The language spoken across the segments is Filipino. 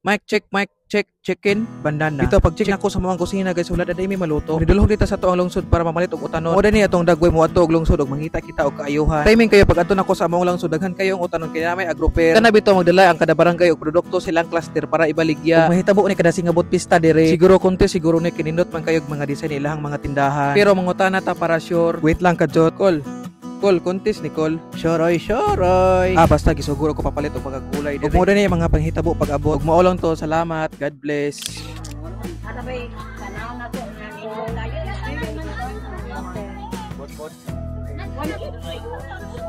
Mic check, chicken, banana. Dito pag check ako sa mga kusina guys, wala na may maluto. Nidulhog dito sa tuang lungsod para mamalit og utanon. Oda ni atong dagway mo ato og lungsod og mangita kita og kaayuhan. Timing kayo pag adto nako sa among lungsod daghan kayo ang utanon kaya may agroper. Kana bitaw magdala ang kada barangay og produkto silang cluster para ibaligya. Ug mahitabo ni kada singabot pista dire. Siguro konti siguro ni kinindot man kayo og mga design ilahang mga tindahan. Pero mangutana ta para sure. Wait lang ka jot. Call, contest ni Call. Shoroy. Basta gisuguro ko papalit og mga kulay. Ug mo ni mga panghitabo pag abot. Ug mao lang to. Salamat. God bless.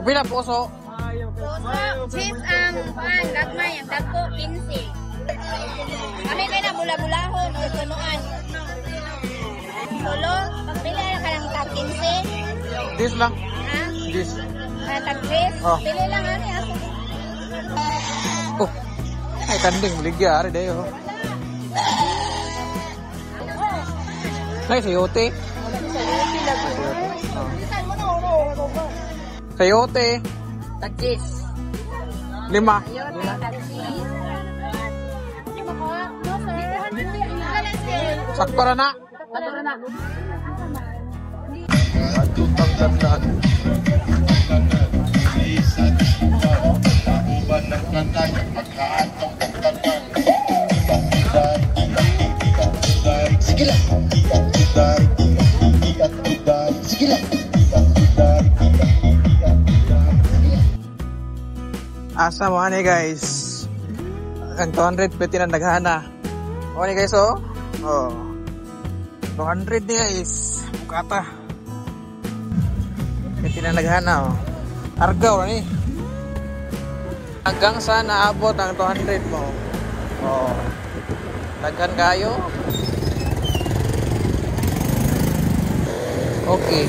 Pila poso? Cheese ang pan, gagmay, ang dagko, 15. Kami kayo na bula-bulahon o tunuan. Tulo, pagpili ka lang tag 15. This lang. Ha? This. Tag 3. Oh. Pili lang ano ako. Oh. Ay kanding ligya ari dayo. Nay sayote. Sayote. Tag 10. 5. Sayote, tag 10. Sakto ra na. Aduh, tangkatan. Sige lang. Asa mo ani guys? Ang 200 pwede na naghana. O ani guys oh. Oh. 200 ni guys. Bukata. Pwede na naghana oh. Argaw ni. Hanggang sa naabot ang 200 mo. Oh. Daghan kayo. Okay.